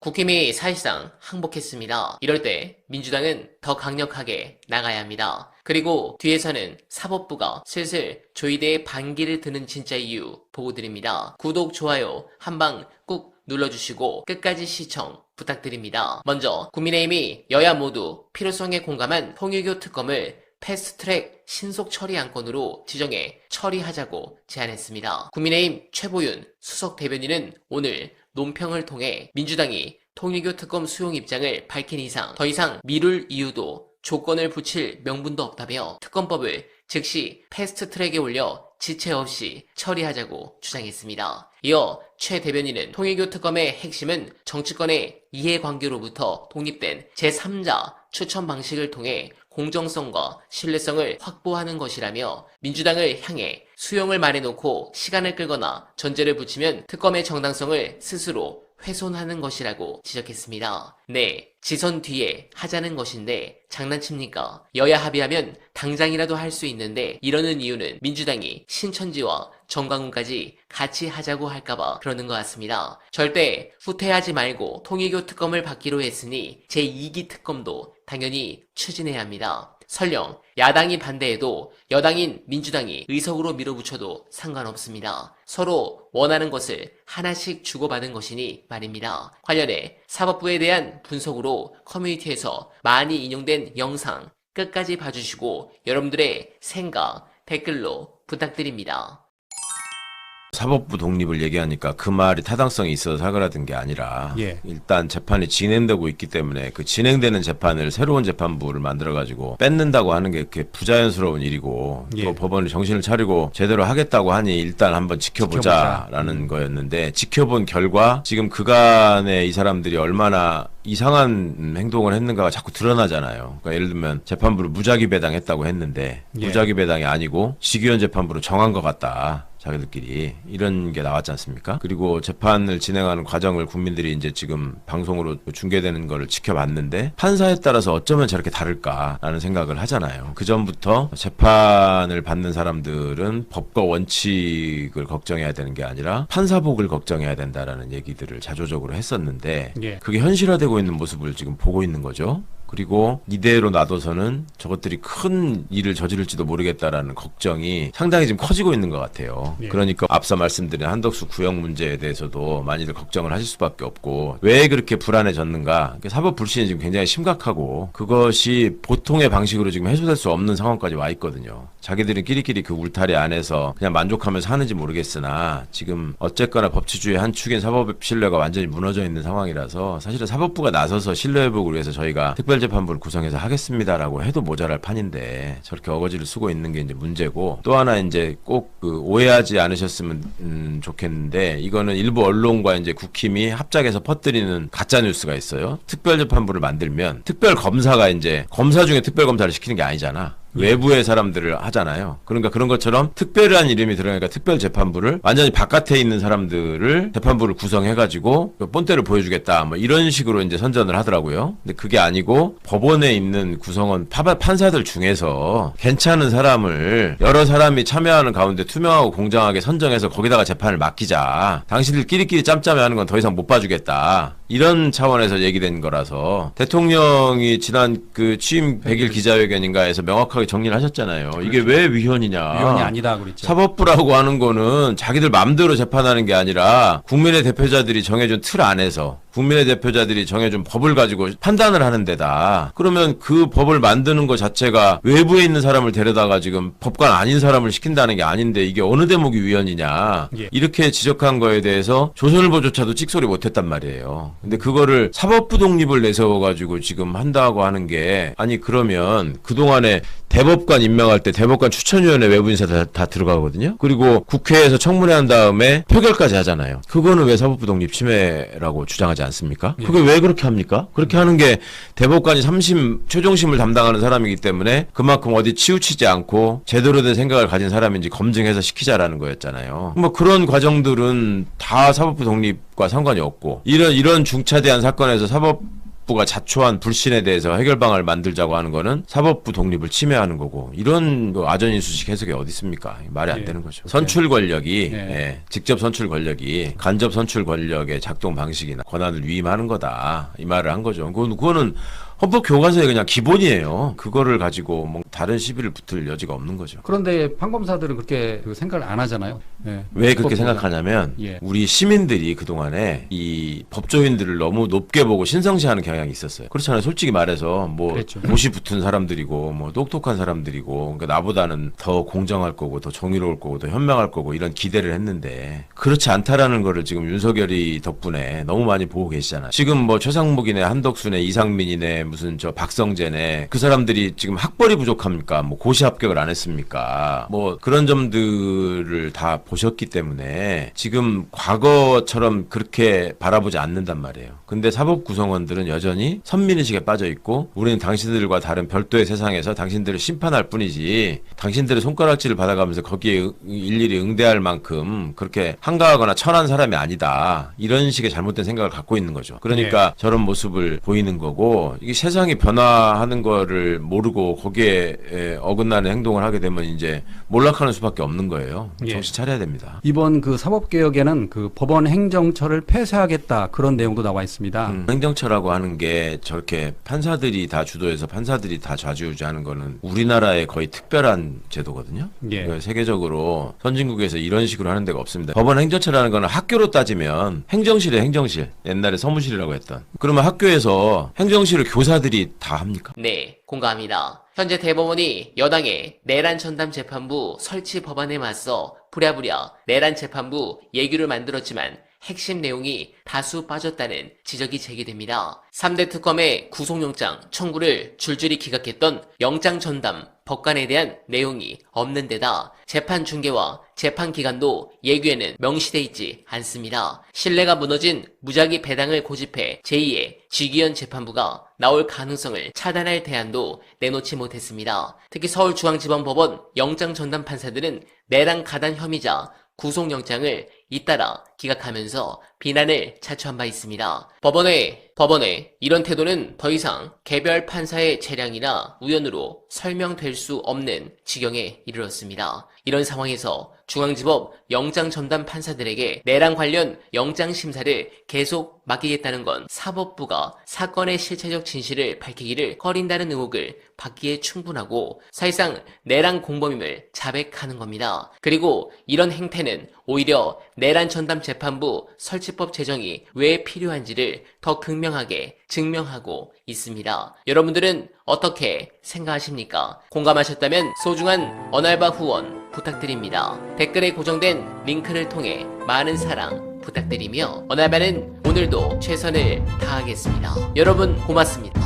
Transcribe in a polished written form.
국힘이 사실상 항복했습니다. 이럴 때 민주당은 더 강력하게 나가야 합니다. 그리고 뒤에서는 사법부가 슬슬 조이대의 반기를 드는 진짜 이유 보고드립니다. 구독, 좋아요 한방 꾹 눌러주시고 끝까지 시청 부탁드립니다. 먼저 국민의힘이 여야 모두 필요성에 공감한 통일교 특검을 패스트트랙 신속 처리 안건으로 지정해 처리하자고 제안했습니다. 국민의힘 최보윤 수석 대변인은 오늘 논평을 통해 민주당이 통일교 특검 수용 입장을 밝힌 이상 더 이상 미룰 이유도 조건을 붙일 명분도 없다며 특검법을 즉시 패스트트랙에 올려 지체 없이 처리하자고 주장했습니다. 이어 최 대변인은 통일교 특검의 핵심은 정치권의 이해관계로부터 독립된 제3자 추천 방식을 통해 공정성과 신뢰성을 확보하는 것이라며 민주당을 향해 수용을 말해놓고 시간을 끌거나 전제를 붙이면 특검의 정당성을 스스로 훼손하는 것이라고 지적했습니다. 네, 지선 뒤에 하자는 것인데 장난칩니까? 여야 합의하면 당장이라도 할 수 있는데 이러는 이유는 민주당이 신천지와 정광훈까지 같이 하자고 할까봐 그러는 것 같습니다. 절대 후퇴하지 말고 통일교 특검을 받기로 했으니 제2기 특검도 당연히 추진해야 합니다. 설령 야당이 반대해도 여당인 민주당이 의석으로 밀어붙여도 상관없습니다. 서로 원하는 것을 하나씩 주고받은 것이니 말입니다. 관련해 사법부에 대한 분석으로 커뮤니티에서 많이 인용된 영상 끝까지 봐주시고 여러분들의 생각 댓글로 부탁드립니다. 사법부 독립을 얘기하니까 그 말이 타당성이 있어서 사그라든 게 아니라 일단 재판이 진행되고 있기 때문에 그 진행되는 재판을 새로운 재판부를 만들어가지고 뺏는다고 하는 게 그렇게 부자연스러운 일이고 또 법원이 정신을 차리고 제대로 하겠다고 하니 일단 한번 지켜보자라는 거였는데 지켜본 결과 지금 그간에 이 사람들이 얼마나 이상한 행동을 했는가가 자꾸 드러나잖아요. 그러니까 예를 들면 재판부를 무작위 배당했다고 했는데 무작위 배당이 아니고 직위원 재판부로 정한 것 같다. 자기들끼리 이런 게 나왔지 않습니까? 그리고 재판을 진행하는 과정을 국민들이 이제 지금 방송으로 중계되는 거를 지켜봤는데 판사에 따라서 어쩌면 저렇게 다를까라는 생각을 하잖아요. 그 전부터 재판을 받는 사람들은 법과 원칙을 걱정해야 되는 게 아니라 판사복을 걱정해야 된다라는 얘기들을 자조적으로 했었는데 그게 현실화되고 있는 모습을 지금 보고 있는 거죠. 그리고 이대로 놔둬서는 저것들이 큰 일을 저지를지도 모르겠다라는 걱정이 상당히 지금 커지고 있는 것 같아요. 그러니까 앞서 말씀드린 한덕수 구형 문제에 대해서도 많이들 걱정을 하실 수밖에 없고 왜 그렇게 불안해졌는가. 사법 불신이 지금 굉장히 심각하고 그것이 보통의 방식으로 지금 해소될 수 없는 상황까지 와 있거든요. 자기들은 끼리끼리 그 울타리 안에서 그냥 만족하면서 사는지 모르겠으나 지금 어쨌거나 법치주의 한 축인 사법 신뢰가 완전히 무너져 있는 상황이라서 사실은 사법부가 나서서 신뢰 회복을 위해서 저희가 특별재판부를 구성해서 하겠습니다라고 해도 모자랄 판인데 저렇게 어거지를 쓰고 있는 게 이제 문제고 또 하나 이제 꼭 그 오해하지 않으셨으면 좋겠는데 이거는 일부 언론과 이제 국힘이 합작해서 퍼뜨리는 가짜 뉴스가 있어요. 특별재판부를 만들면 특별검사가 이제 검사 중에 특별검사를 시키는 게 아니잖아. 외부의 사람들을 하잖아요. 그러니까 그런 것처럼 특별한 이름이 들어가니까 특별재판부를 완전히 바깥에 있는 사람들을 재판부를 구성해가지고 본때를 보여주겠다 뭐 이런 식으로 이제 선전을 하더라고요. 근데 그게 아니고 법원에 있는 구성원 판사들 중에서 괜찮은 사람을 여러 사람이 참여하는 가운데 투명하고 공정하게 선정해서 거기다가 재판을 맡기자. 당신들 끼리끼리 짬짬이 하는 건 더 이상 못 봐주겠다. 이런 차원에서 얘기된 거라서 대통령이 지난 그 취임 100일 기자회견인가에서 명확하게 정리를 하셨잖아요. 그렇죠. 이게 왜 위헌이냐. 위헌이 아니다 그랬죠. 사법부라고 하는 거는 자기들 마음대로 재판하는 게 아니라 국민의 대표자들이 정해준 틀 안에서 국민의 대표자들이 정해준 법을 가지고 판단을 하는 데다. 그러면 그 법을 만드는 것 자체가 외부에 있는 사람을 데려다가 지금 법관 아닌 사람을 시킨다는 게 아닌데 이게 어느 대목이 위헌이냐. 이렇게 지적한 거에 대해서 조선일보조차도 찍소리 못했단 말이에요. 근데 그거를 사법부 독립을 내세워가지고 지금 한다고 하는 게 아니 그러면 그동안에 대법관 임명할 때 대법관 추천위원회 외부 인사 다 들어가거든요. 그리고 국회에서 청문회 한 다음에 표결까지 하잖아요. 그거는 왜 사법부 독립 침해라고 주장하지 않습니까? 그게 왜 그렇게 합니까? 그렇게 하는 게 대법관이 3심 최종심을 담당하는 사람이기 때문에 그만큼 어디 치우치지 않고 제대로 된 생각을 가진 사람인지 검증해서 시키자라는 거였잖아요. 뭐 그런 과정들은 다 사법부 독립과 상관이 없고 이런 중차대한 사건에서 사법부가 자초한 불신에 대해서 해결 방안을 만들자고 하는 거는 사법부 독립을 침해하는 거고 이런 아전인수식 해석이 어디 있습니까? 말이 안 되는 거죠. 선출 권력이 직접 선출 권력이 간접 선출 권력의 작동 방식이나 권한을 위임하는 거다 이 말을 한 거죠. 그거는 헌법 교과서의 그냥 기본이에요. 그거를 가지고 뭐 다른 시비를 붙을 여지가 없는 거죠. 그런데 판검사들은 그렇게 생각을 안 하잖아요. 왜 그렇게 생각하냐면 우리 시민들이 그동안에 이 법조인들을 너무 높게 보고 신성시하는 경향이 있었어요. 그렇잖아요. 솔직히 말해서 뭐 그랬죠. 못이 붙은 사람들이고 뭐 똑똑한 사람들이고 그러니까 나보다는 더 공정할 거고 더 정의로울 거고 더 현명할 거고 이런 기대를 했는데 그렇지 않다라는 거를 지금 윤석열이 덕분에 너무 많이 보고 계시잖아요. 지금 뭐 최상목이네 한덕수네 이상민이네 무슨 저 박성재네 그 사람들이 지금 학벌이 부족합니까? 뭐 고시 합격을 안 했습니까? 뭐 그런 점들을 다 보셨기 때문에 지금 과거처럼 그렇게 바라보지 않는단 말이에요. 근데 사법 구성원들은 여전히 선민의식에 빠져 있고 우리는 당신들과 다른 별도의 세상에서 당신들을 심판할 뿐이지 당신들의 손가락질을 받아가면서 거기에 일일이 응대할 만큼 그렇게 한가하거나 천한 사람이 아니다. 이런 식의 잘못된 생각을 갖고 있는 거죠. 그러니까 저런 모습을 보이는 거고 이게 세상이 변화하는 거를 모르고 거기에 어긋나는 행동을 하게 되면 이제 몰락하는 수밖에 없는 거예요. 정신 차려야 됩니다. 이번 그 사법개혁에는 그 법원 행정처를 폐쇄하겠다 그런 내용도 나와 있습니다. 행정처라고 하는 게 저렇게 판사들이 다 주도해서 판사들이 다 좌지우지하는 거는 우리나라의 거의 특별한 제도거든요. 그러니까 세계적으로 선진국에서 이런 식으로 하는 데가 없습니다. 법원 행정처라는 거는 학교로 따지면 행정실에 행정실, 옛날에 서무실이라고 했던. 그러면 학교에서 행정실을 교사들이 다 합니까? 네, 공감합니다. 현재 대법원이 여당의 내란 전담 재판부 설치 법안에 맞서 부랴부랴 내란 재판부 예규를 만들었지만 핵심 내용이 다수 빠졌다는 지적이 제기됩니다. 3대 특검의 구속영장 청구를 줄줄이 기각했던 영장 전담 법관에 대한 내용이 없는 데다 재판 중계와 재판 기간도 예규에는 명시돼 있지 않습니다. 신뢰가 무너진 무작위 배당을 고집해 제2의 지기현 재판부가 나올 가능성을 차단할 대안도 내놓지 못했습니다. 특히 서울중앙지방법원 영장 전담 판사들은 내란 가단 혐의자 구속영장을 잇따라 기각하면서 비난을 자초한 바 있습니다. 법원의 이런 태도는 더 이상 개별 판사의 재량이나 우연으로 설명될 수 없는 지경에 이르렀습니다. 이런 상황에서 중앙지법 영장 전담 판사들에게 내란 관련 영장 심사를 계속 맡기겠다는 건 사법부가 사건의 실체적 진실을 밝히기를 꺼린다는 의혹을 받기에 충분하고 사실상 내란 공범임을 자백하는 겁니다. 그리고 이런 행태는 오히려 내란 전담 재판부 설치법 제정이 왜 필요한지를 더 극명하게 증명하고 있습니다. 여러분들은 어떻게 생각하십니까? 공감하셨다면 소중한 언알바 후원 부탁드립니다. 댓글에 고정된 링크를 통해 많은 사랑 부탁드리며 언알바는 오늘도 최선을 다하겠습니다. 여러분 고맙습니다.